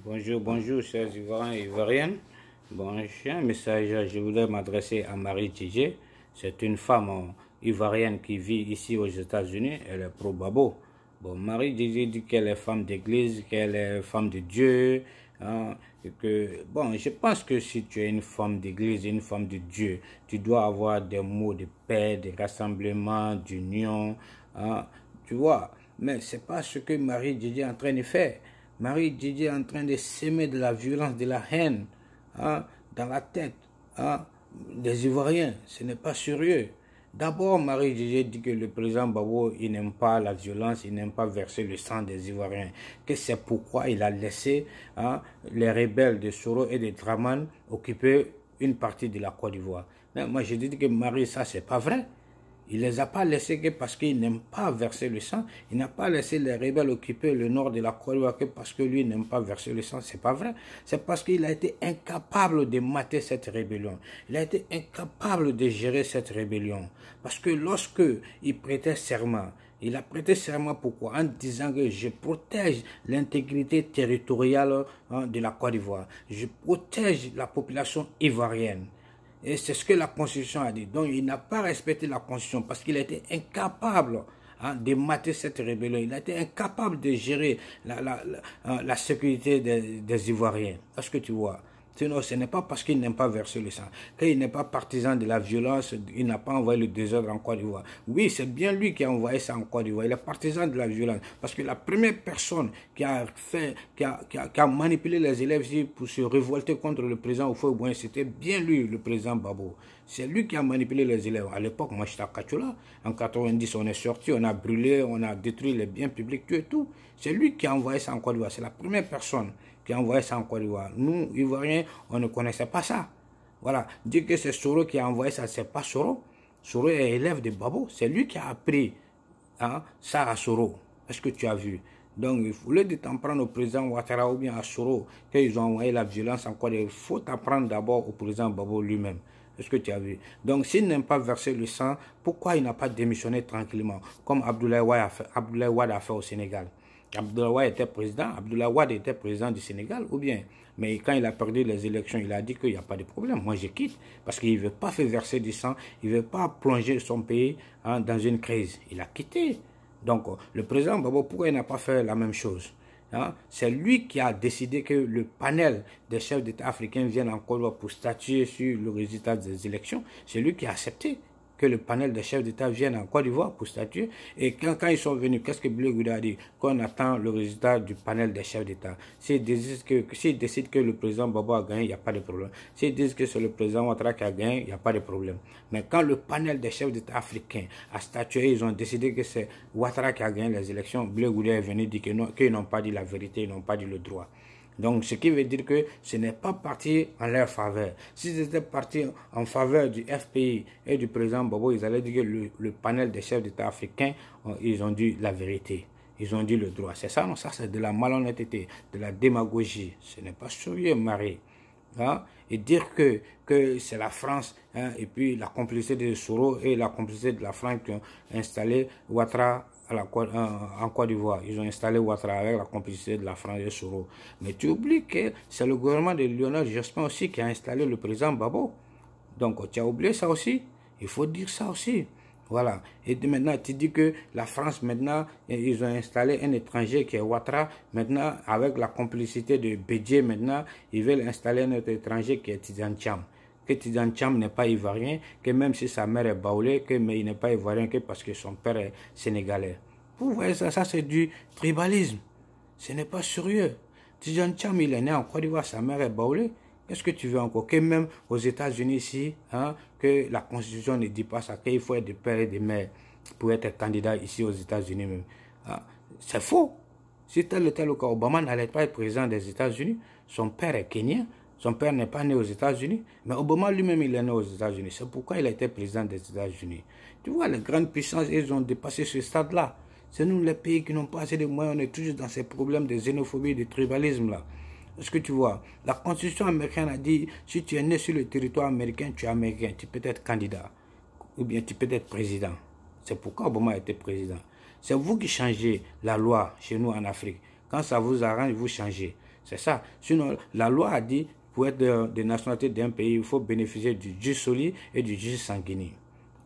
Bonjour, bonjour, chers Ivoiriens et Ivoiriennes. Bon, j'ai un message, je voulais m'adresser à Marie Djidje. C'est une femme ivoirienne qui vit ici aux États-Unis. Elle est pro-Babo. Bon, Marie Djidje dit qu'elle est femme d'église, qu'elle est femme de Dieu. Hein, et que, bon, je pense que si tu es une femme d'église, une femme de Dieu, tu dois avoir des mots de paix, de rassemblement, d'union. Hein, tu vois, mais c'est pas ce que Marie Djidje est en train de faire. Marie Djidje est en train de semer de la violence, de la haine hein, dans la tête hein, des Ivoiriens. Ce n'est pas sérieux. D'abord, Marie Djidje dit que le président Babo, il n'aime pas la violence, il n'aime pas verser le sang des Ivoiriens. Que c'est pourquoi il a laissé hein, les rebelles de Soro et de Draman occuper une partie de la Côte d'Ivoire. Mais moi, je dis que Marie, ça, c'est pas vrai. Il ne les a pas laissés que parce qu'il n'aime pas verser le sang. Il n'a pas laissé les rebelles occuper le nord de la Côte d'Ivoire que parce que lui n'aime pas verser le sang. C'est pas vrai. C'est parce qu'il a été incapable de mater cette rébellion. Il a été incapable de gérer cette rébellion. Parce que lorsque il prêtait serment, il a prêté serment pourquoi? En disant que je protège l'intégrité territoriale de la Côte d'Ivoire. Je protège la population ivoirienne. Et c'est ce que la Constitution a dit. Donc il n'a pas respecté la Constitution parce qu'il a été incapable de mater cette rébellion. Il a été incapable de gérer la sécurité des Ivoiriens. Est-ce que tu vois? Sinon, ce n'est pas parce qu'il n'aime pas verser le sang. Qu'il n'est pas partisan de la violence, il n'a pas envoyé le désordre en Côte d'Ivoire. Oui, c'est bien lui qui a envoyé ça en Côte d'Ivoire. Il est partisan de la violence. Parce que la première personne qui a manipulé les élèves ici pour se révolter contre le président Houphouët-Boigny, c'était bien lui, le président Babo. C'est lui qui a manipulé les élèves. À l'époque, moi j'étais à Kachula. En 90, on est sorti, on a brûlé, on a détruit les biens publics, tout et tout. C'est lui qui a envoyé ça en Côte d'Ivoire. C'est la première personne qui a envoyé ça en Côte d'Ivoire. Nous, Ivoiriens, on ne connaissait pas ça. Voilà. Dire que c'est Soro qui a envoyé ça, c'est pas Soro. Soro est élève de Babo. C'est lui qui a appris ça à Soro. Est-ce que tu as vu? Donc, il faut de t'en prendre au président Ouattara ou bien à Soro, qu'ils ont envoyé la violence en Côte d'Ivoire. Il faut t'en prendre d'abord au président Babo lui-même. Est-ce que tu as vu? Donc, s'il n'aime pas verser le sang, pourquoi il n'a pas démissionné tranquillement, comme Abdoulaye Wade a fait au Sénégal? Abdoulaye Wade était président du Sénégal, ou bien, mais quand il a perdu les élections, il a dit qu'il n'y a pas de problème, moi je quitte, parce qu'il ne veut pas faire verser du sang, il ne veut pas plonger son pays dans une crise. Il a quitté. Donc, le président Babo, pourquoi il n'a pas fait la même chose? C'est lui qui a décidé que le panel des chefs d'État africains vienne en Côte d'Ivoire pour statuer sur le résultat des élections. C'est lui qui a accepté que le panel des chefs d'État vienne en Côte d'Ivoire pour statuer. Et quand ils sont venus, qu'est-ce que Blé Gouda a dit? Qu'on attend le résultat du panel des chefs d'État. S'ils décident que le président Babo a gagné, il n'y a pas de problème. S'ils disent que c'est le président Ouattara qui a gagné, il n'y a pas de problème. Mais quand le panel des chefs d'État africains a statué, ils ont décidé que c'est Ouattara qui a gagné les élections, Blé Gouda est venu dire qu'ils n'ont pas dit la vérité, ils n'ont pas dit le droit. Donc, ce qui veut dire que ce n'est pas parti en leur faveur. S'ils étaient partis en faveur du FPI et du président Babo, ils allaient dire que le panel des chefs d'État africains, ils ont dit la vérité. Ils ont dit le droit. C'est ça, non? Ça, c'est de la malhonnêteté, de la démagogie. Ce n'est pas sérieux, Marie. Et dire que c'est la France, et puis la complicité de Soro et la complicité de la France qui ont installé Ouattara en Côte d'Ivoire. Ils ont installé Ouattara avec la complicité de la France et Soro. Mais tu oublies que c'est le gouvernement de Lionel Jospin aussi qui a installé le président Babo. Donc tu as oublié ça aussi. Il faut dire ça aussi. Voilà. Et maintenant, tu dis que la France, maintenant, ils ont installé un étranger qui est Ouattara. Maintenant, avec la complicité de Bédié, maintenant, ils veulent installer un autre étranger qui est Tidiane Tcham. Que Tidiane Tcham n'est pas ivoirien, que même si sa mère est baoulée, mais il n'est pas ivoirien que parce que son père est sénégalais. Vous voyez ça, c'est du tribalisme. Ce n'est pas sérieux. Tidiane Tcham, il est né en Côte d'Ivoire, sa mère est baoulée. Qu'est-ce que tu veux encore? Que même aux États-Unis ici, que la Constitution ne dit pas ça, qu'il faut être de père et de mère pour être candidat ici aux États-Unis même. C'est faux. Si tel ou tel cas, Obama n'allait pas être président des États-Unis, son père est kenyan, son père n'est pas né aux États-Unis, mais Obama lui-même, il est né aux États-Unis. C'est pourquoi il a été président des États-Unis. Tu vois, les grandes puissances, ils ont dépassé ce stade-là. C'est nous, les pays qui n'ont pas assez de moyens, on est toujours dans ces problèmes de xénophobie, de tribalisme-là. Est-ce que tu vois? La Constitution américaine a dit, si tu es né sur le territoire américain, tu es américain, tu peux être candidat, ou bien tu peux être président. C'est pourquoi Obama a été président. C'est vous qui changez la loi chez nous en Afrique. Quand ça vous arrange, vous changez. C'est ça. Sinon, la loi a dit, pour être de nationalité d'un pays, il faut bénéficier du jus soli et du jus sanguinis.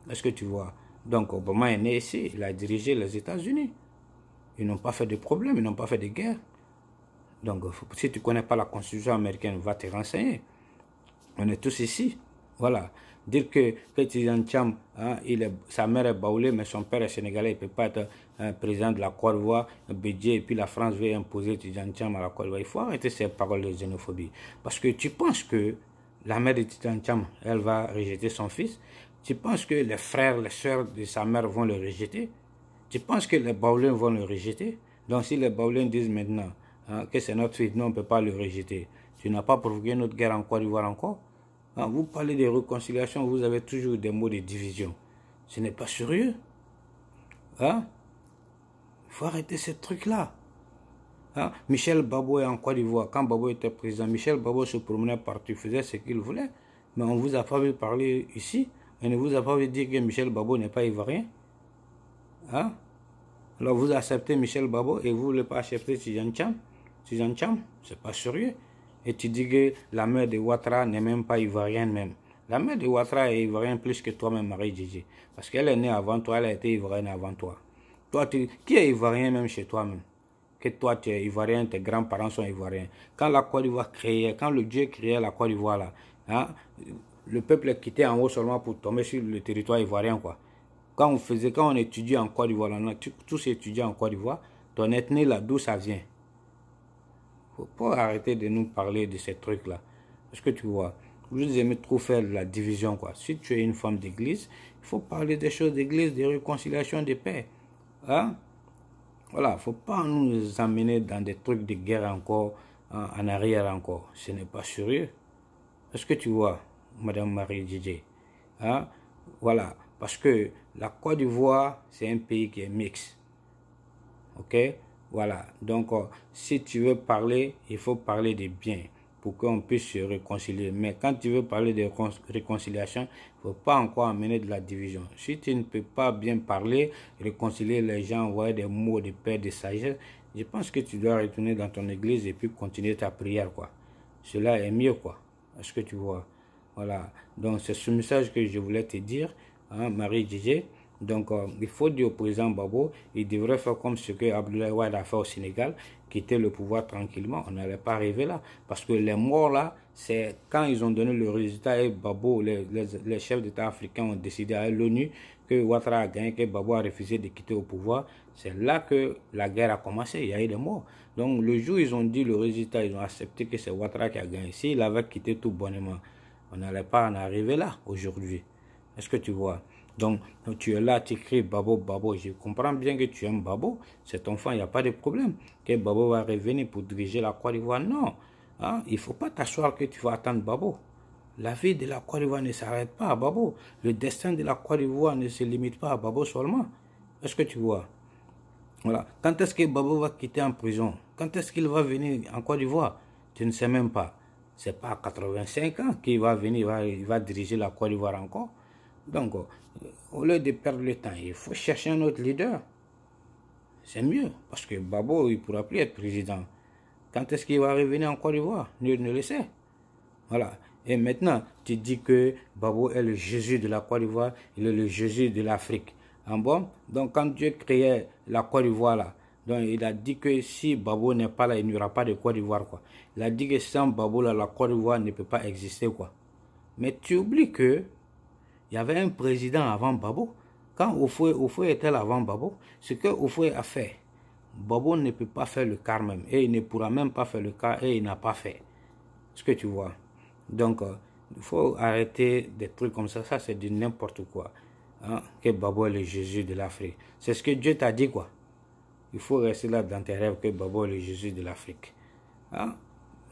Est-ce que tu vois? Donc, Obama est né ici, il a dirigé les États-Unis. Ils n'ont pas fait de problème, ils n'ont pas fait de guerre. Donc, si tu ne connais pas la Constitution américaine, va te renseigner. On est tous ici. Voilà. Dire que Tidjane Thiam, hein, sa mère est baoulée, mais son père est sénégalais, il ne peut pas être président de la Côte d'Ivoire, Bédié, et puis la France veut imposer Tidjane Thiam à la Côte d'Ivoire. Il faut arrêter ces paroles de xénophobie. Parce que tu penses que la mère de Tidjane Thiam, elle va rejeter son fils? Tu penses que les frères, les soeurs de sa mère vont le rejeter? Tu penses que les baoulins vont le rejeter? Donc si les baoulins disent maintenant hein, que c'est notre fils, non, on ne peut pas le rejeter. Tu n'as pas provoqué notre guerre en Côte d'Ivoire encore? Hein, vous parlez de réconciliation, vous avez toujours des mots de division. Ce n'est pas sérieux. Hein? Il faut arrêter ce truc-là. Hein? Michel Babo est en Côte d'Ivoire. Quand Babo était président, Michel Babo se promenait partout, faisait ce qu'il voulait. Mais on ne vous a pas vu parler ici. On ne vous a pas vu dire que Michel Babo n'est pas ivoirien. Hein? Alors vous acceptez Michel Babo et vous ne voulez pas accepter Tidjane Thiam. Tidjane Thiam, c'est pas sérieux. Et tu dis que la mère de Ouattara n'est même pas ivoirienne même. La mère de Ouattara est ivoirienne plus que toi-même, Marie Djidji. Parce qu'elle est née avant toi, elle a été ivoirienne avant toi. Toi, qui est ivoirien même chez toi-même? Que toi, tu es ivoirien, tes grands-parents sont ivoiriens. Quand la Côte d'Ivoire créait, quand le Dieu créait la Côte d'Ivoire là, hein, le peuple est quitté en haut seulement pour tomber sur le territoire ivoirien, quoi. Quand on étudiait en Côte d'Ivoire, tous étudiants en Côte d'Ivoire, ton ethnie là, d'où ça vient? Faut pas arrêter de nous parler de ces trucs-là. Parce que tu vois, vous aimez trop faire de la division, quoi. Si tu es une femme d'église, il faut parler des choses d'église, de réconciliation, de paix. Hein? Voilà, il ne faut pas nous amener dans des trucs de guerre encore, en arrière encore. Ce n'est pas sérieux. Est-ce que tu vois, Madame Marie Djidji? Hein? Voilà, parce que la Côte d'Ivoire, c'est un pays qui est mixte. Ok? Voilà, donc si tu veux parler, il faut parler de bien pour qu'on puisse se réconcilier. Mais quand tu veux parler de réconciliation, il ne faut pas encore amener de la division. Si tu ne peux pas bien parler, réconcilier les gens, envoyer des mots de paix, de sagesse, je pense que tu dois retourner dans ton église et puis continuer ta prière, quoi. Cela est mieux, quoi. Est-ce que tu vois? Voilà, donc c'est ce message que je voulais te dire, hein, Marie Djidji. Donc, il faut dire au président Babo, il devrait faire comme ce que Abdoulaye Wade a fait au Sénégal, quitter le pouvoir tranquillement. On n'allait pas arriver là. Parce que les morts là, c'est quand ils ont donné le résultat et Babo, les chefs d'État africains ont décidé à l'ONU que Ouattara a gagné, que Babo a refusé de quitter au pouvoir. C'est là que la guerre a commencé. Il y a eu des morts. Donc, le jour où ils ont dit le résultat, ils ont accepté que c'est Ouattara qui a gagné. S'il avait quitté tout bonnement, on n'allait pas en arriver là aujourd'hui. Est-ce que tu vois? Donc, tu es là, tu cries Babo, Babo. Je comprends bien que tu aimes Babo. Cet enfant, il n'y a pas de problème. Que Babo va revenir pour diriger la Côte d'Ivoire. Non. Hein? Il ne faut pas t'asseoir que tu vas attendre Babo. La vie de la Côte d'Ivoire ne s'arrête pas à Babo. Le destin de la Côte d'Ivoire ne se limite pas à Babo seulement. Est-ce que tu vois? Voilà. Quand est-ce que Babo va quitter en prison? Quand est-ce qu'il va venir en Côte d'Ivoire? Tu ne sais même pas. Ce n'est pas à 85 ans qu'il va venir, il va diriger la Côte d'Ivoire encore. Donc, au lieu de perdre le temps, il faut chercher un autre leader. C'est mieux, parce que Babo, il ne pourra plus être président. Quand est-ce qu'il va revenir en Côte d'Ivoire? Nul ne le sait. Voilà. Et maintenant, tu dis que Babo est le Jésus de la Côte d'Ivoire, il est le Jésus de l'Afrique. Ah bon? Donc, quand Dieu créait la Côte d'Ivoire, là, donc il a dit que si Babo n'est pas là, il n'y aura pas de Côte d'Ivoire, quoi. Il a dit que sans Babo, là, la Côte d'Ivoire ne peut pas exister, quoi. Mais tu oublies que il y avait un président avant Babo. Quand Oufoué était là avant Babo, ce que Oufoué a fait, Babo ne peut pas faire le quart même. Et il ne pourra même pas faire le quart et il n'a pas fait. Ce que tu vois. Donc, il faut arrêter des trucs comme ça. Ça, c'est du n'importe quoi. Hein? Que Babo est le Jésus de l'Afrique. C'est ce que Dieu t'a dit, quoi. Il faut rester là dans tes rêves que Babo est le Jésus de l'Afrique. Hein?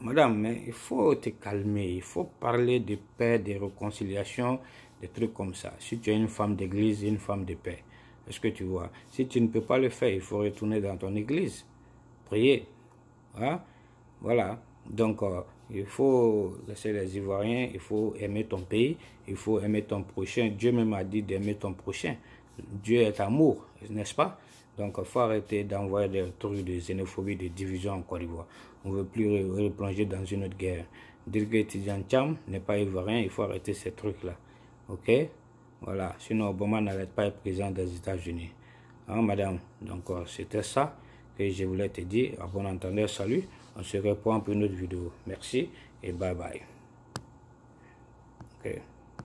Madame, mais il faut te calmer. Il faut parler de paix, de réconciliation, des trucs comme ça. Si tu es une femme d'église, une femme de paix, est-ce que tu vois? Si tu ne peux pas le faire, il faut retourner dans ton église, prier. Hein? Voilà. Donc, il faut laisser les Ivoiriens, il faut aimer ton pays, il faut aimer ton prochain. Dieu même a dit d'aimer ton prochain. Dieu est amour, n'est-ce pas? Donc, il faut arrêter d'envoyer des trucs de xénophobie, de division en Côte d'Ivoire. On ne veut plus replonger dans une autre guerre. Dire que Tidjane Thiam n'est pas ivoirien, il faut arrêter ces trucs-là. Ok? Voilà. Sinon, Obama n'allait pas être président des États-Unis. Hein, madame? Donc, c'était ça que je voulais te dire. À bon entendeur, salut. On se reprend pour une autre vidéo. Merci et bye bye. Ok.